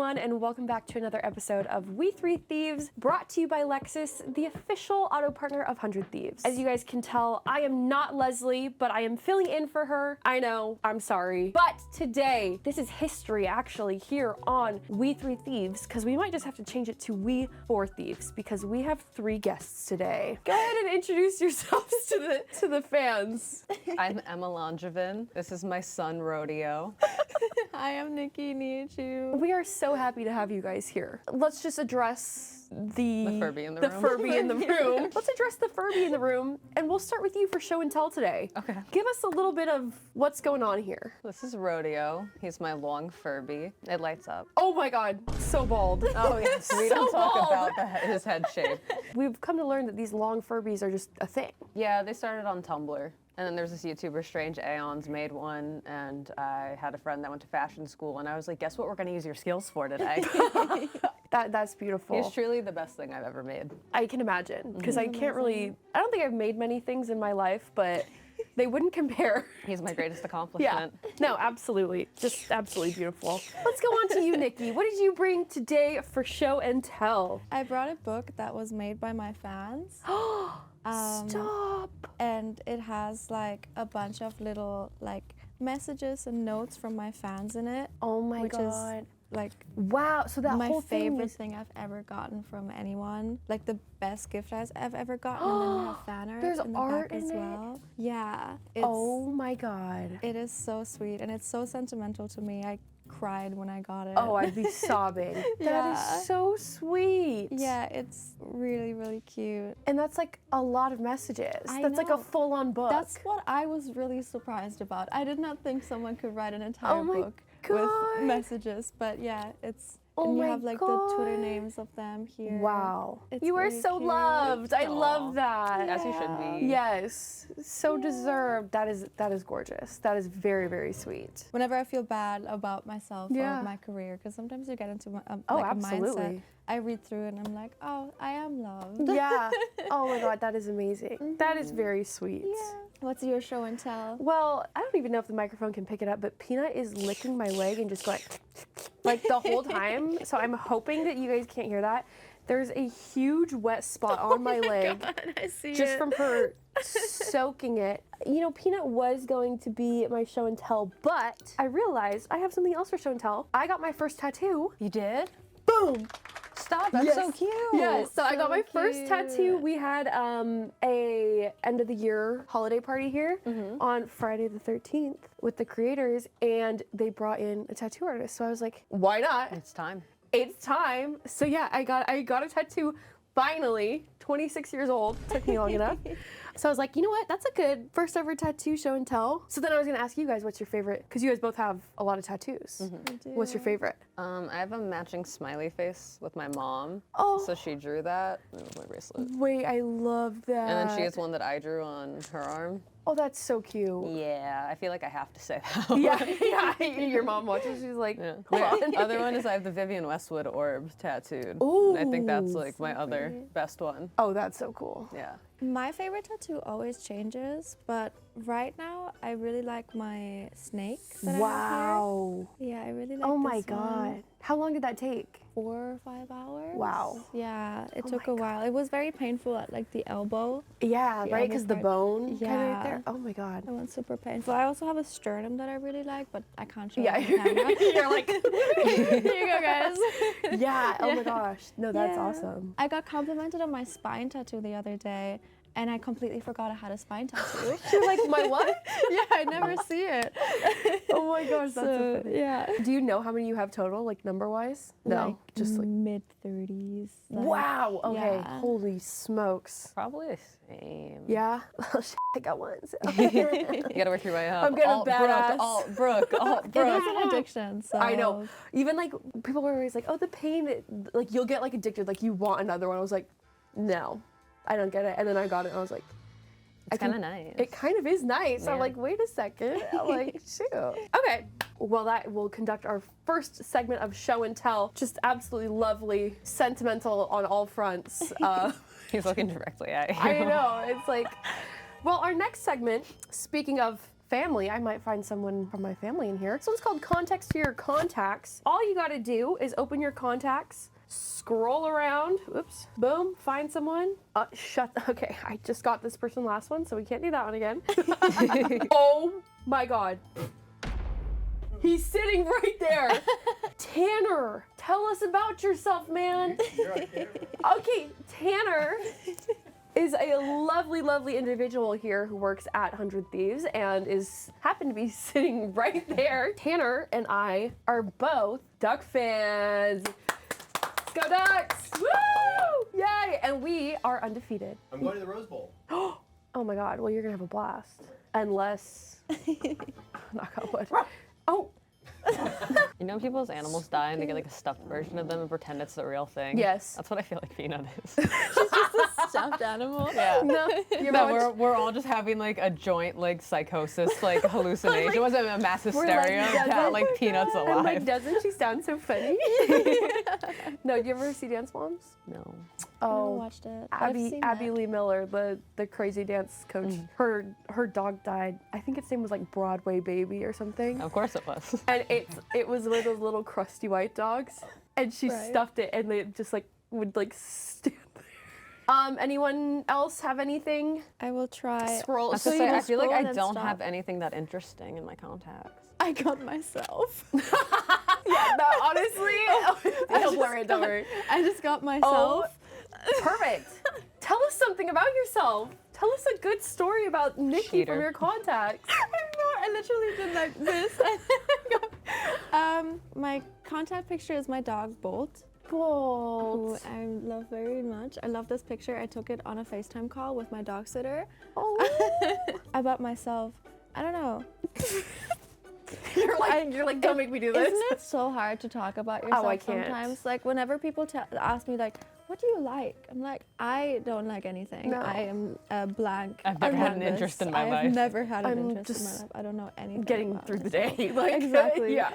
everyone, and welcome back to another episode of We Three Thieves, brought to you by Lexus, the official auto partner of 100 Thieves. As you guys can tell, I am not Leslie, but I am filling in for her. I know, I'm sorry. But today, this is history actually here on We Three Thieves, because we might just have to change it to We Four Thieves, because we have 3 guests today. Go ahead and introduce yourselves to the fans. I'm Emma Langevin. This is my son, Rodeo. I am Nadeshot. We are so happy to have you guys here. Let's just address the Furby in the room. Furby in the room. Let's address the Furby in the room, and we'll start with you for show and tell today. Okay. Give us a little bit of what's going on here. This is Rodeo. He's my long Furby. It lights up. Oh my God, so bald. Oh yes, we don't talk about his head shape. We've come to learn that these long Furbies are just a thing. Yeah, they started on Tumblr. And then there's this YouTuber, Strange Aeons, made one, and I had a friend that went to fashion school, and I was like, guess what we're gonna use your skills for today? That's beautiful. He's truly the best thing I've ever made. I can imagine, because I don't think I've made many things in my life, but they wouldn't compare. He's my greatest accomplishment. Yeah, no, absolutely. Just absolutely beautiful. Let's go on to you, Nikki. What did you bring today for show and tell? I brought a book that was made by my fans. Stop! And it has like a bunch of little like messages and notes from my fans in it. Oh my which God. Is like wow, so that my whole favorite thing I've ever gotten from anyone. Like the best gift I've ever gotten. And then we have fan art There's in the art back as in it? well. Yeah. Oh my God. It is so sweet and it's so sentimental to me. I cried when I got it. Oh, I'd be sobbing. That Yeah. is so sweet. Yeah, it's really, really cute. And that's like a lot of messages. I That's like a know. full-on book. That's what I was really surprised about. I did not think someone could write an entire my book God. with messages, but yeah, it's Oh and you my have like the Twitter God. names of them here. Wow. It's You are really so cute. loved. I Aw. love that. As you should be. Yes. So deserved. That is gorgeous. That is very, very sweet. Whenever I feel bad about myself Yeah. or my career, because sometimes you get into Oh, like a absolutely. mindset, I read through it and I'm like, oh, I am loved. Yeah. Oh my God, that is amazing. That is very sweet. Yeah. What's your show and tell? Well, I don't even know if the microphone can pick it up, but Peanut is licking my leg and just going like the whole time. So I'm hoping that you guys can't hear that. There's a huge wet spot on my leg God, I see just from her soaking it. You know, Peanut was going to be my show and tell, but I realized I have something else for show and tell. I got my first tattoo. You did? Boom! Stop, that's so cute. Yes, so I got So my first cute. tattoo. We had a end of the year holiday party here on Friday the 13th with the creators, and they brought in a tattoo artist. So I was like, why not? It's time. It's time. So yeah, I got a tattoo finally. 26 years old. Took me long enough. So I was like, you know what? That's a good first ever tattoo show and tell. So then I was gonna ask you guys what's your favorite, because you guys both have a lot of tattoos. What's your favorite? I have a matching smiley face with my mom. Oh. So she drew that with my bracelet. Wait, I love that. And then she has one that I drew on her arm. Oh, that's so cute. Yeah, I feel like I have to say that. Yeah. Your mom watches. She's like, Yeah. hold on. The other one is I have the Vivian Westwood orb tattooed. Ooh. I think that's like my other best one. Oh, that's so cool. Yeah. My favorite tattoo always changes, but right now I really like my snake. That I have Wow. here. Yeah, I really like Oh my this God. one. How long did that take? 4 or 5 hours. Wow. Yeah, it Oh took my a while. It was very painful at like the elbow. Yeah, The right? elbow Because the part. bone kind of right Yeah. there. Oh my God. It was super painful. I also have a sternum that I really like, but I can't show Yeah, it on camera. you're like, Here you go, guys. yeah. Oh my gosh. No, that's Yeah. awesome. I got complimented on my spine tattoo the other day, and I completely forgot I had a spine tattoo. You're like, my what? Yeah, I never see it. Oh my gosh, that's so funny. Yeah. Do you know how many you have total, like number-wise? No, Like just like. mid-30s. Wow. Okay. yeah. Holy smokes. Probably the same. Yeah. Oh shit. I got one. So. You gotta work your way up. I'm getting alt badass. Brooke, alt It Brooke. is an addiction, so. I know. Even like people were always like, "Oh, the pain." Like you'll get like addicted. Like you want another one. I was like, no, I don't get it. And then I got it. and I was like, It's kind of nice. it kind of is nice. I'm Yeah. like, wait a second. I'm like, shoot. Okay. Well, that will conduct our first segment of show and tell. Just absolutely lovely, sentimental on all fronts. He's looking directly at you. I know. It's like, well, our next segment, speaking of family. I might find someone from my family in here. This one's called Context to Your Contacts. All you gotta do is open your contacts, scroll around, oops, boom, find someone. Okay, I just got this person last one, so we can't do that one again. Oh my God. He's sitting right there. Tanner, tell us about yourself, man. Okay, Tanner is a lovely, lovely individual here who works at 100 Thieves and happened to be sitting right there. Tanner and I are both Duck fans. Let's go Ducks! Woo! Yay! And we are undefeated. I'm going to the Rose Bowl. Oh my God, well, you're gonna have a blast. Unless, knock on wood. Oh. You know people's animals die and they get like a stuffed version of them and pretend it's the real thing? Yes. That's what I feel like Peanut is. She's just a stuffed animal. Yeah. No, you're No, we're all just having like a joint like psychosis, like hallucination. It wasn't a mass hysteria that like Peanut's And alive. like, doesn't she sound so funny? No, do you ever see Dance Moms? No. I Oh, never watched it. but I've Abby seen Abby it. Lee Miller, the crazy dance coach. Her dog died. I think its name was like Broadway Baby or something. Of course it was. And it was one of those little crusty white dogs, and she Right. stuffed it, and they just like would like stand there. Anyone else have anything? I will try. Scroll. I was So gonna you say, I just feel like scroll I and then don't stop. have anything that interesting in my contacts. I got myself. yeah, no, honestly, it'll blur it. Don't worry. I just got myself. Perfect. Tell us something about yourself. Tell us a good story about Nikki Cheater. from your contacts. I literally did like this. My contact picture is my dog Bolt, who Bolt. I love very much. I love this picture. I took it on a FaceTime call with my dog sitter. Oh. About myself, I don't know. You're like, don't make me do this. Isn't it so hard to talk about yourself I can't. sometimes? Like whenever people ask me like, what do you like? I'm like, I don't like anything. No. I am blank. I've never had an canvas. interest in my I've life. never had an I'm interest in my just life. I don't know anything. Getting about through the myself. day. Like, Exactly. Yeah.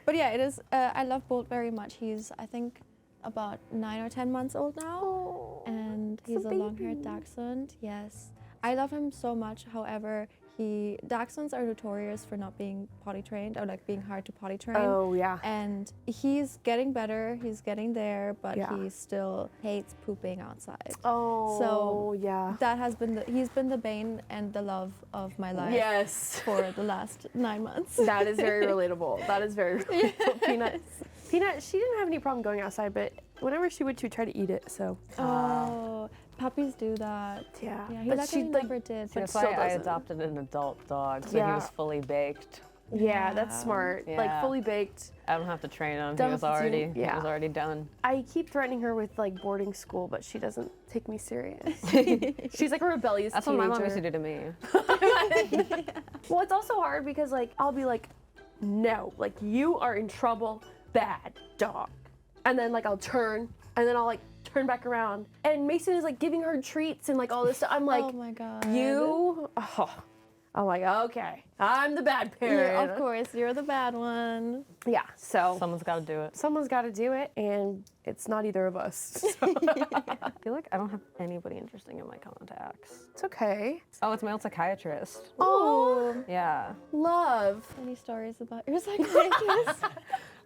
But yeah, it is. I love Bolt very much. He's, I think, about 9 or 10 months old now, Oh, and it's a he's a long-haired baby. dachshund. Yes, I love him so much. However, dachshunds are notorious for not being potty trained or like being hard to potty train. Oh yeah. And he's getting better. He's getting there, but Yeah. he still hates pooping outside. Oh yeah. That has been he's been the bane and the love of my life Yes. for the last 9 months. That is very relatable. That is very relatable. Peanut, she didn't have any problem going outside, but whenever she would, she would try to eat it. So Oh, puppies do that. yeah. Yeah, he But luckily she never did. See, But that's still why I doesn't. adopted an adult dog, so he Yeah. was fully baked. yeah, that's Yeah. smart. Like Yeah. fully baked. I don't have to train him. Don't He was have to do- already yeah. he was already done. I keep threatening her with like boarding school, but she doesn't take me serious. She's like a rebellious That's what teenager. my mom used to do to me. Well, it's also hard because like I'll be like, no, like you are in trouble, bad dog. And then like I'll turn, and then I'll like turn back around. And Mason is like giving her treats and like all this stuff. I'm like, oh my god. you? Oh. I'm like, okay, I'm the bad You're, parent. of course, you're the bad one. Yeah, so Someone's got to do it. someone's got to do it, and it's not either of us. So. I feel like I don't have anybody interesting in my contacts. It's okay. Oh, it's my old psychiatrist. Oh, Yeah. love. Any stories about your psychiatrist?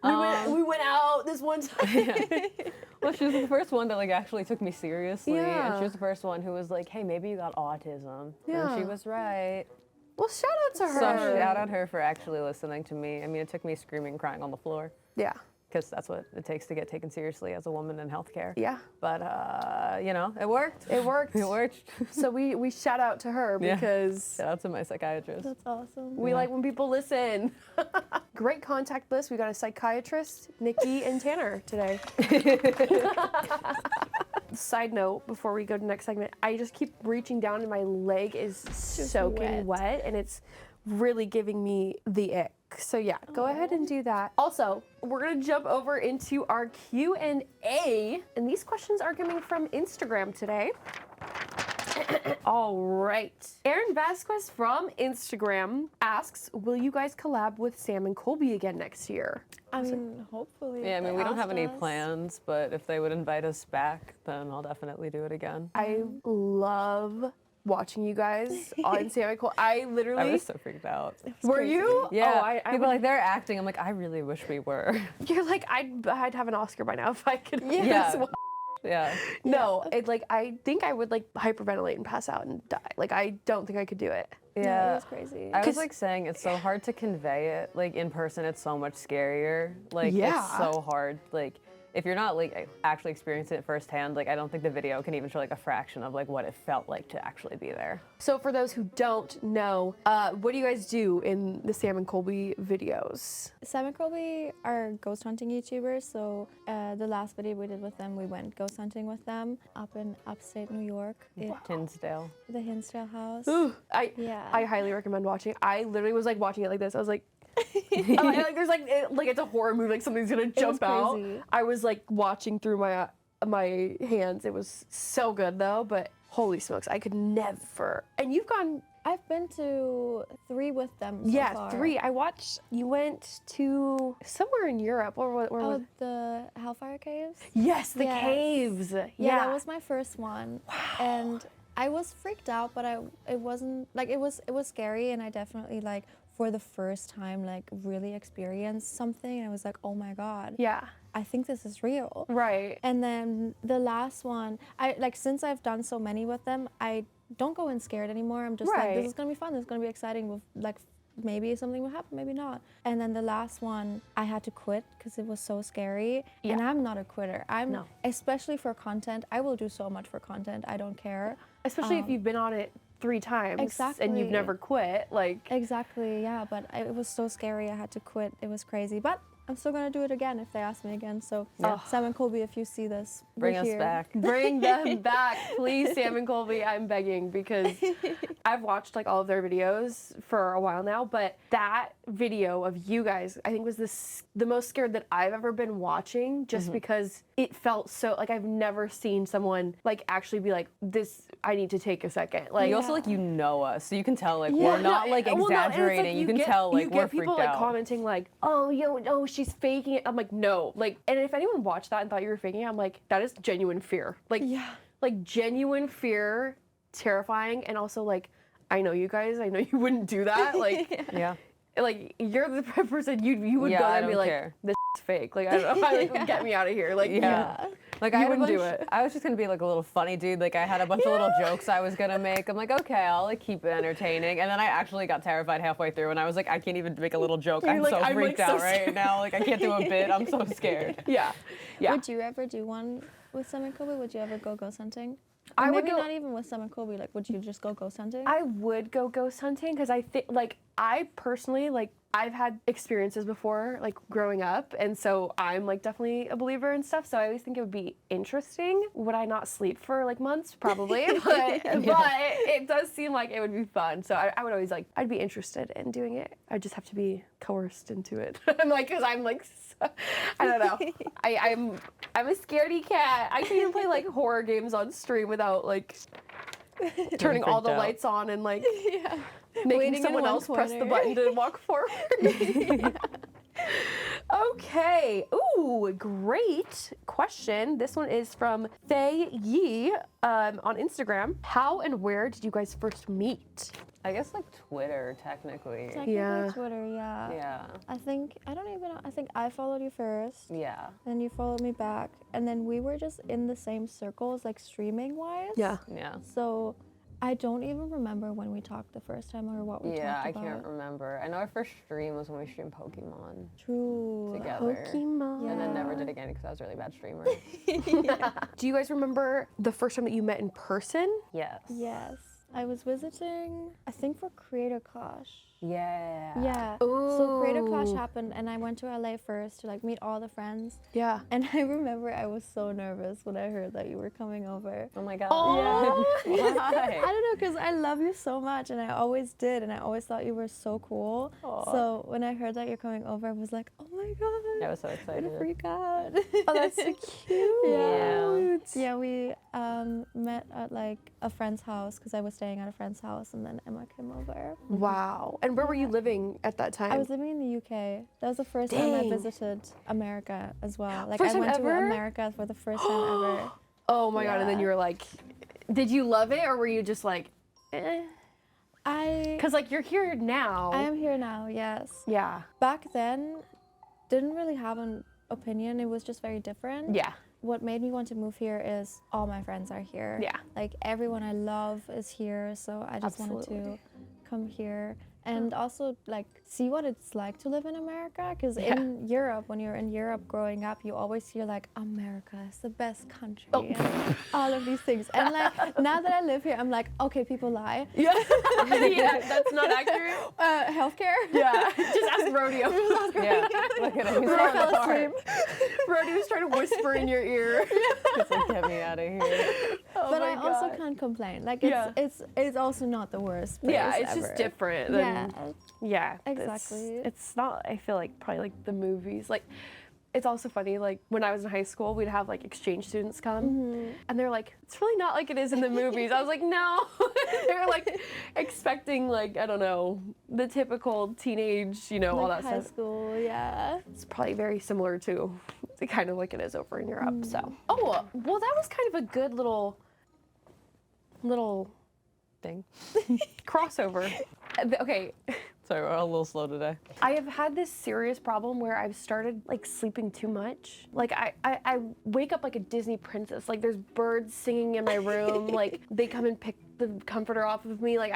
We went out this one time. Well, she was the first one that like actually took me seriously, and Yeah. she was the first one who was like, "Hey, maybe you got autism." And she Yeah. was right. Well, shout out to her. So shout out her for actually listening to me. I mean, it took me screaming, and crying on the floor, Yeah, because that's what it takes to get taken seriously as a woman in healthcare. yeah. But you know, it worked. It worked. It worked. So we shout out to her Yeah. because Shout out to my psychiatrist. That's awesome. we like when people listen. Great contact list. We got a psychiatrist, Nikki and Tanner today. Side note, before we go to the next segment, I just keep reaching down and my leg is soaking wet and it's really giving me the ick. So yeah, go ahead and do that. Also, we're gonna jump over into our Q&A, and these questions are coming from Instagram today. All right. Aaron Vasquez from Instagram asks, will you guys collab with Sam and Colby again next year? I mean, hopefully. Yeah, I mean, they we don't have asked any us. plans, but if they would invite us back, then I'll definitely do it again. I love watching you guys on Sam and Cole. I literally. I was so freaked out. Were you? Yeah. Oh, I People are like, they're acting. I'm like, I really wish we were. You're like, I'd have an Oscar by now if I could. Yeah. This one. Yeah. No, it like I think I would like hyperventilate and pass out and die. Like I don't think I could do it. Yeah, it was crazy. I was like saying it's so hard to convey it. Like in person, it's so much scarier. Like it's so hard. Like if you're not like actually experiencing it firsthand, like I don't think the video can even show like a fraction of like what it felt like to actually be there. So for those who don't know, what do you guys do in the Sam and Colby videos? Sam and Colby are ghost hunting YouTubers, so the last video we did with them, we went ghost hunting with them up in upstate New York. Tinsdale. The Hinsdale house. Ooh, Yeah. I highly recommend watching. I literally was like watching it like this. I was like, like there's like it's a horror movie, like something's gonna jump out. crazy. I was like watching through my hands. It was so good though, but holy smokes, I could never. And you've gone. I've been to 3 with them so far. 3. I watched. You went to somewhere in Europe. Where was Oh, the Hellfire Caves? Yes, the Yes. caves. Yeah, that was my first one. Wow. And I was freaked out, but it wasn't like it was scary, and I definitely like for the first time like really experienced something, and I was like, oh my god. Yeah. I think this is real. Right. And then the last one, I like since I've done so many with them, I don't go in scared anymore. I'm just like, this is gonna be fun. This is gonna be exciting. With like maybe something will happen, maybe not. And then the last one, I had to quit because it was so scary. Yeah. And I'm not a quitter. Especially for content. I will do so much for content. I don't care. Especially if you've been on it 3 times and you've Exactly. never quit. Like Exactly. Yeah. But it was so scary. I had to quit. It was crazy. But I'm still gonna do it again if they ask me again. So Sam and Colby, if you see this, Bring we're us here. back. bring them back, please, Sam and Colby. I'm begging because I've watched like all of their videos for a while now, but that video of you guys, I think was the most scared that I've ever been watching, just because it felt so like I've never seen someone like actually be like, this. I need to take a second. Like You also like you know us, so you can tell like Yeah. we're not like well, no, and it's, like, exaggerating. you can tell like you we're get people freaked like out. commenting like, oh no, she's faking it. I'm like, no, like, and if anyone watched that and thought you were faking it, I'm like, that is genuine fear. Like, like genuine fear, terrifying, and also like, I know you guys. I know you wouldn't do that. Like, Yeah. like you're the person you would Yeah, go I there and be don't like, care. this is fake. Like I don't know, like, get me out of here. Like Yeah. Like You I had a wouldn't do bunch- it. I was just gonna be like a little funny dude. Like I had a bunch of little jokes I was gonna make. I'm like, okay, I'll like keep it entertaining. And then I actually got terrified halfway through, and I was like, I can't even make a little joke. You're I'm like, so I'm, freaked like, so out right scared. now. Like I can't do a bit. I'm so scared. yeah. Would you ever do one with Sam and Colby? Would you ever go ghost hunting? I Or would maybe go- not even with Sam and Colby. Like, would you just go ghost hunting? I would go ghost hunting because I think, like, I personally, like, I've had experiences before, like, growing up, and so I'm, like, definitely a believer and stuff, so I always think it would be interesting. Would I not sleep for, like, months? Probably, but it does seem like it would be fun, so I would always, like, I'd be interested in doing it. I just have to be coerced into it. I'm like, because I'm, like, so, I don't know. I'm a scaredy cat. I can't even play, like, horror games on stream without, like, turning all the freaked out. lights on and, like, Waiting making in someone one else press the corner. button to walk forward. Okay. Ooh, great question. This one is from Faye Yi on Instagram. How and where did you guys first meet? I guess like Twitter technically. Technically Yeah. Twitter, yeah. Yeah. I don't even know. I think I followed you first. Yeah. Then you followed me back. And then we were just in the same circles, like streaming wise. Yeah. Yeah. So I don't even remember when we talked the first time or what we Yeah, talked I about. can't remember. I know our first stream was when we streamed Pokemon True. together. Pokemon. And then never did again because I was a really bad streamer. Do you guys remember the first time that you met in person? Yes. Yes. I was visiting, I think for Creator Clash. Yeah. Yeah. So Creator Clash Ooh. happened and I went to LA first to like meet all the friends. Yeah. And I remember I was so nervous when I heard that you were coming over. Oh my god. I Why? don't know, because I love you so much and I always did and I always thought you were so cool. Aw. So when I heard that you're coming over, I was like, oh my god. I was so I'm excited. gonna freak out. Oh, that's so cute. Yeah. Yeah, we met at like a friend's house because I was staying at a friend's house and then Emma came over. Wow. And where were you living at that time? I was living in the UK. That was the first time I Dang. visited America as well. Like First I time went ever? to America for the first time ever. Oh my god. And then Yeah. you were like, did you love it or were you just like, Because like you're here now. I am here now, yes. Yeah. Back then, didn't really have an opinion. It was just very different. Yeah. What made me want to move here is all my friends are here. Yeah. Like everyone I love is here, so I just wanted to come here. And also like see what it's like to live in America, because in Europe, when you're in Europe growing up, you always hear like America is the best country and all of these things. And like now that I live here, I'm like, okay, people lie. Yeah. Yeah, that's not accurate. Healthcare. Yeah. Just ask Rodeo. Yeah, look at him. He's falling apart. Rodeo's trying to whisper in your ear. He's like, get me out of here. But I also can't complain. Like it's also not the worst place Yeah, it's ever. just different than yeah, exactly. It's not, I feel like, probably like the movies. Like, it's also funny, like, when I was in high school, we'd have, like, exchange students come, and they're like, it's really not like it is in the movies. I was like, no. They're, like, expecting, like, I don't know, the typical teenage, you know, like all that high stuff. school, yeah. It's probably very similar to kind of like it is over in Europe, so. Oh, well, that was kind of a good little Thing. crossover. Okay. Sorry, we're all a little slow today. I have had this serious problem where I've started like sleeping too much. Like I wake up like a Disney princess. Like there's birds singing in my room. Like they come and pick the comforter off of me. Like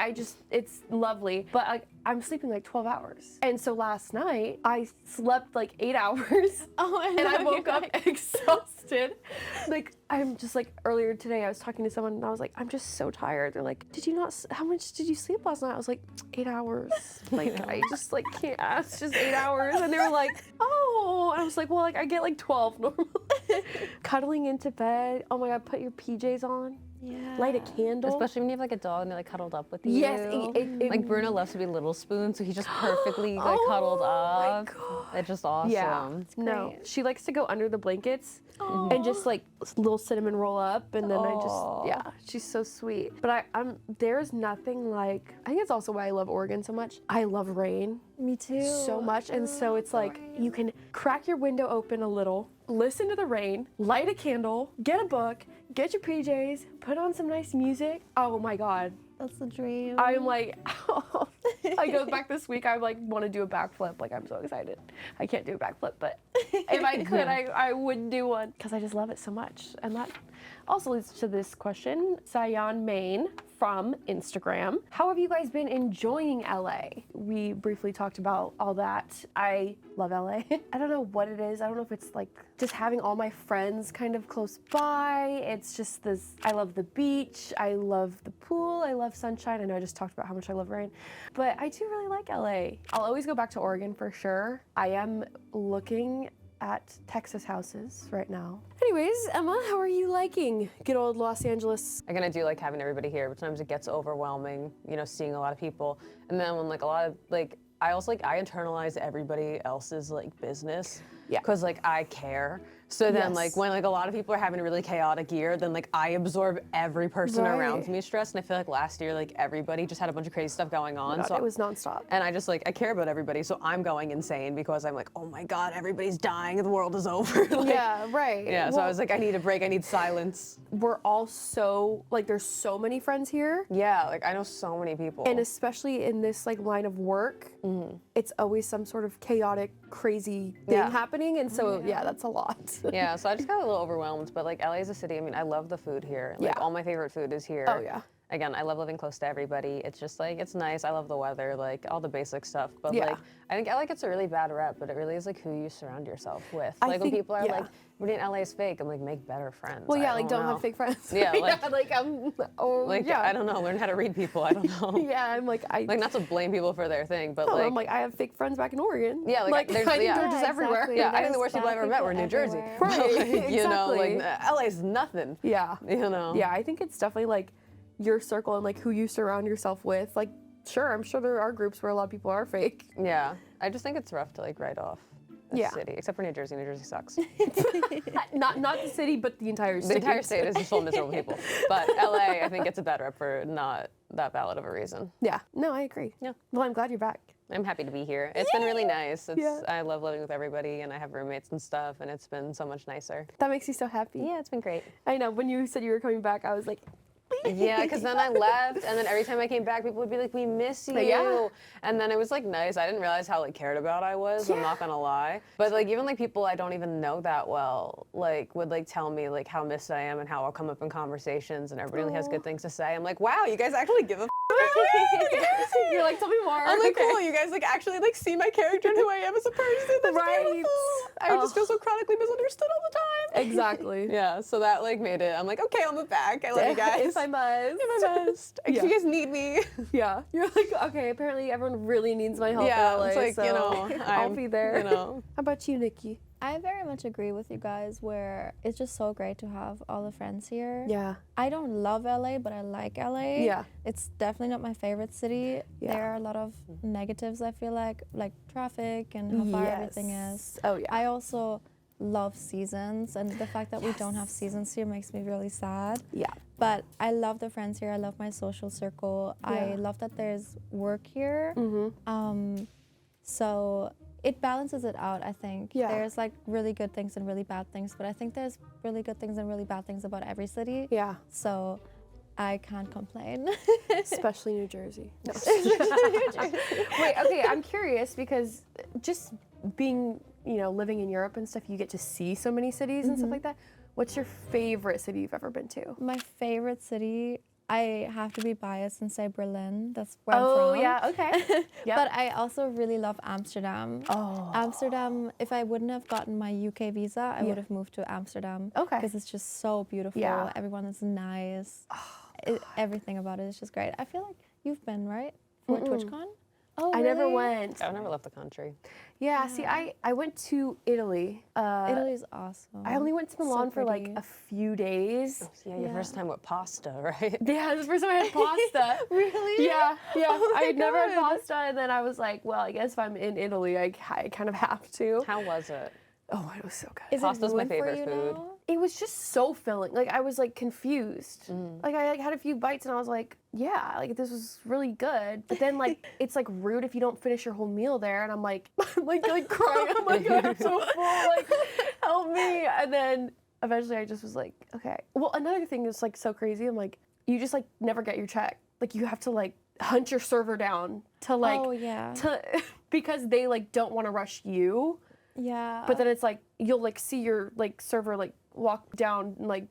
it's lovely. But like I'm sleeping like 12 hours. And so last night I slept like 8 hours. Oh, and I woke up exhausted. Like I'm just like earlier today I was talking to someone and I was like, I'm just so tired. They're like, how much did you sleep last night? I was like, 8 hours. Like I just like can't. It's just 8 hours. And they were like, oh. And I was like, well, like I get like 12 normally. Cuddling into bed. Oh my God, put your PJs on. Yeah. Light a candle. Especially when you have like a dog and they're like cuddled up with you. Yes, like Bruno loves to be little spoon, so he's just perfectly like cuddled up. It's just awesome. Yeah. No, she likes to go under the blankets and just like little cinnamon roll up, and then she's so sweet. But there's nothing like, I think it's also why I love Oregon so much. I love rain. Me too. So much, and so it's like you can crack your window open a little, listen to the rain, light a candle, get a book, get your PJs, put on some nice music. Oh my God. That's the dream. I'm like, I go back this week, I like want to do a backflip. Like I'm so excited. I can't do a backflip, but if I could, I would do one because I just love it so much. And that also leads to this question. Sayan Main from Instagram. How have you guys been enjoying LA? We briefly talked about all that. I love LA. I don't know what it is. I don't know if it's like just having all my friends kind of close by. It's just this, I love the beach. I love the pool. I love sunshine. I know I just talked about how much I love rain, but I do really like LA. I'll always go back to Oregon for sure. I am looking at Texas houses right now. Anyways, Emma, how are you liking good old Los Angeles? Again, I do like having everybody here, but sometimes it gets overwhelming, you know, seeing a lot of people. And then when like a lot of like, I also like, I internalize everybody else's like business. Yeah. Cause like I care. So then like when like a lot of people are having a really chaotic year, then like I absorb every person around me stress. And I feel like last year, like everybody just had a bunch of crazy stuff going on. Oh my God, so it was nonstop. And I just like, I care about everybody. So I'm going insane because I'm like, oh my God, everybody's dying. The world is over. Like, yeah, right. Yeah, well, so I was like, I need a break. I need silence. We're all so, like there's so many friends here. Yeah, like I know so many people. And especially in this like line of work, it's always some sort of chaotic, crazy thing happening. And so, yeah, that's a lot. Yeah, so I just got a little overwhelmed, but like LA is a city. I mean, I love the food here. Like all my favorite food is here. Oh yeah. Again, I love living close to everybody. It's just like, it's nice. I love the weather, like all the basic stuff. But like, I think LA gets a really bad rep, but it really is like who you surround yourself with. Like when people are like, everybody in LA is fake, I'm like, make better friends. Well, yeah, like don't have fake friends. Yeah, like, I don't know, learn how to read people. I don't know. Yeah, I'm like, like not to blame people for their thing, but I'm like, I have fake friends back in Oregon. Yeah, like there's they're just everywhere. Exactly. Yeah, I think the worst people I ever met were in New Jersey. Right, like, you know, like LA's nothing. Yeah. You know. Yeah, I think it's definitely like your circle and like who you surround yourself with. Like, sure, I'm sure there are groups where a lot of people are fake. Yeah, I just think it's rough to like write off the city, except for New Jersey. New Jersey sucks. not the city, but the entire state. The entire state is just full of miserable people. But LA, I think gets a bad rep for not that valid of a reason. Yeah, no, I agree. Yeah. Well, I'm glad you're back. I'm happy to be here. It's been really nice. I love living with everybody, and I have roommates and stuff, and it's been so much nicer. That makes you so happy. Yeah, it's been great. I know. When you said you were coming back, I was like, please Yeah, because then I left, and then every time I came back, people would be like, "We miss you." Yeah. And then it was like nice. I didn't realize how like cared about I was. I'm not gonna lie. But like even like people I don't even know that well, like would like tell me like how missed I am and how I'll come up in conversations and everybody has good things to say. I'm like, wow, you guys actually give a You're like, tell me more. I'm like, Okay. cool, you guys like actually like see my character and who I am as a person. That's Right. beautiful. I just feel so chronically misunderstood all the time. Exactly. Yeah, so that like made it. I'm like, okay, I'll move back. I love you guys. If I must. If I must. If you guys need me. Yeah. You're like, okay, apparently everyone really needs my help Yeah, in LA, it's like, so you know, I'll be there. You know. How about you, Nikki? I very much agree with you guys where it's just so great to have all the friends here. Yeah. I don't love LA, but I like LA. Yeah. It's definitely not my favorite city. Yeah. There are a lot of negatives, I feel like traffic and how far everything is. Oh, yeah. I also love seasons, and the fact that we don't have seasons here makes me really sad. Yeah. But I love the friends here. I love my social circle. I love that there's work here. So it balances it out, I think. Yeah. There's like really good things and really bad things, but I think there's really good things and really bad things about every city. Yeah. So I can't complain. Especially New Jersey. No. Wait, okay, I'm curious because just being, you know, living in Europe and stuff, you get to see so many cities and stuff like that. What's your favorite city you've ever been to? My favorite city, I have to be biased and say Berlin. That's where I'm Oh, from. yeah, okay. Yep. But I also really love Amsterdam. Oh. Amsterdam, if I wouldn't have gotten my UK visa, I would have moved to Amsterdam. Okay. Because it's just so beautiful. Yeah. Everyone is nice. Everything about it is just great. I feel like you've been, right? For TwitchCon? Oh, I never really? went. I've never left the country. Yeah, see, I went to Italy. Italy's awesome. I only went to Milan So for like pretty. a few days. Yeah, your first time with pasta, right? Yeah, it was the first time I had pasta. Really? Yeah, yeah. Oh my I had never had God. pasta, and then I was like, well, I guess if I'm in Italy, I kind of have to. How was it? Oh, it was so good. Is Pasta's it my ruined for favorite you food. now? It was just so filling. Like, I was like confused. Like, I like had a few bites and I was like, yeah, like this was really good. But then like, it's like rude if you don't finish your whole meal there. And I'm like, I'm like crying. I'm like, God, I'm so full. Like, help me. And then eventually I just was like, okay. Well, another thing that's like so crazy. I'm like, you just like never get your check. Like, you have to like hunt your server down to like, Oh, yeah. because they like don't want to rush you. Yeah. But then it's like you'll like see your like server like walk down and like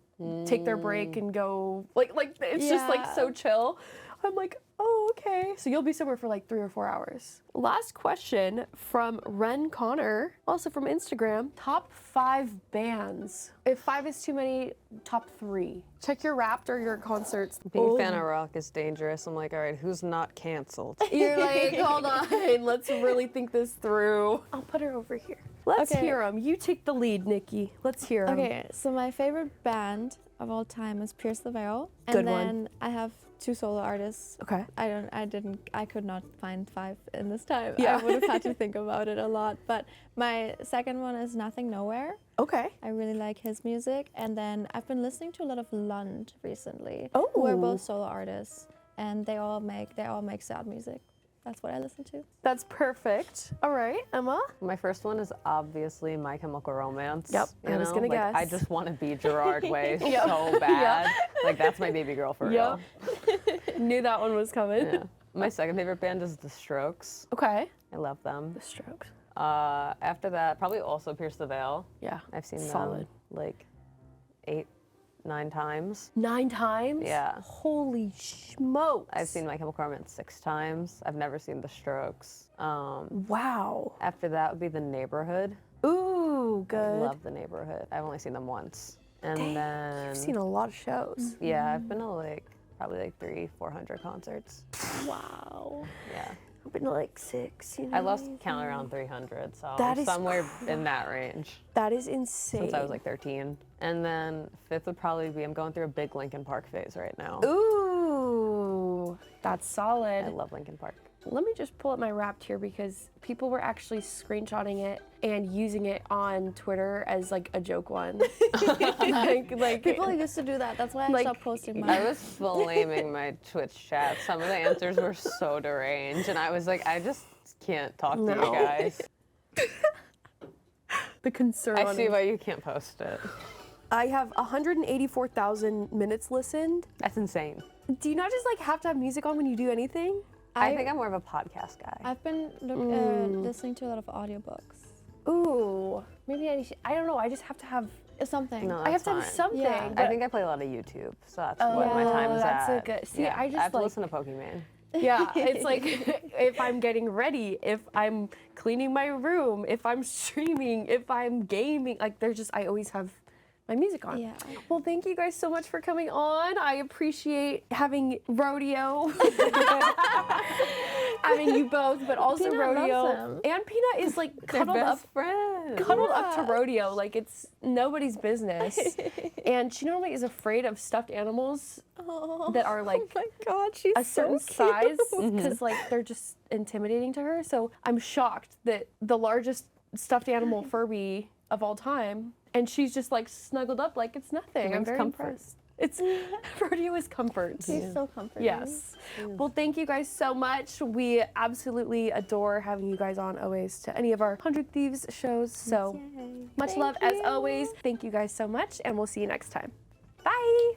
take their break and go like it's just like so chill. I'm like, oh, okay. So you'll be somewhere for like 3 or 4 hours. Last question from Ren Connor, also from Instagram. Top 5 bands. If 5 is too many, top 3. Check your Wrapped or your concerts. Being a fan of rock is dangerous. I'm like, all right, who's not canceled? You're like, hold on, let's really think this through. I'll put her over here. Let's Okay. hear them. You take the lead, Nikki. Let's hear them. Okay, so my favorite band of all time is Pierce the Veil. And Good one. then I have 2 solo artists. Okay. I could not find 5 in this time. Yeah. I would have had to think about it a lot. But my second one is Nothing Nowhere. Okay. I really like his music. And then I've been listening to a lot of Lund recently. Oh. Who are both solo artists. And they all make sad music. That's what I listen to. That's perfect. All right, Emma. My first one is obviously My Chemical Romance. Yep, you I was know? gonna Like, guess. I just want to be Gerard Way Yep. so bad. Like, that's my baby girl for real. Knew that one was coming. Yeah. My second favorite band is The Strokes. Okay. I love them. The Strokes. After that, probably also Pierce the Veil. Yeah. I've seen Solid. them like 8, 9 times. 9 times? Yeah. Holy smokes. I've seen My Chemical Romance 6 times. I've never seen The Strokes. Wow. After that would be The Neighborhood. Ooh, I good. love The Neighborhood. I've only seen them once. And then I've seen a lot of shows. yeah, I've been to like probably like 300-400 concerts. Wow. Yeah. I've been to like 6, you know. I lost count around 300, so That is somewhere in that range That is insane. since I was like 13. And then 5th would probably be I'm going through a big Linkin Park phase right now. Ooh, that's solid. I love Linkin Park. Let me just pull up my Wrapped here because people were actually screenshotting it and using it on Twitter as like a joke one. like People used to do that. That's why I Like, stopped posting I mine. was flaming my Twitch chat. Some of the answers were so deranged, and I was like, I just can't talk to you No. guys. the concern. I see why you can't post it. I have 184,000 minutes listened. That's insane. Do you not just like have to have music on when you do anything? I think I'm more of a podcast guy. I've been listening to a lot of audiobooks. Ooh, maybe I don't know. I just have to have Something. No, I have that's to have fine. something. Yeah. but- I think I play a lot of YouTube, so that's what my Oh, time's that's at. a good- see, yeah. I just, have to like- listen to Pokemon. Yeah, it's like if I'm getting ready, if I'm cleaning my room, if I'm streaming, if I'm gaming, like I always have my music on. Yeah. Well, thank you guys so much for coming on. I appreciate having rodeo, having you both, but also Peanut rodeo. loves them. And Peanut is like cuddled up friend. to rodeo, like it's nobody's business. And she normally is afraid of stuffed animals that are like Oh my God, she's a certain so size cute. because like they're just intimidating to her. So I'm shocked that the largest stuffed animal Furby of all time, and she's just like snuggled up like it's nothing. I'm brings very comfort. impressed. It's rodeo is comfort. She's so comforting. Yes. Well, thank you guys so much. We absolutely adore having you guys on always to any of our 100 Thieves shows. So Yay. much Thank love as you. always. Thank you guys so much, and we'll see you next time. Bye.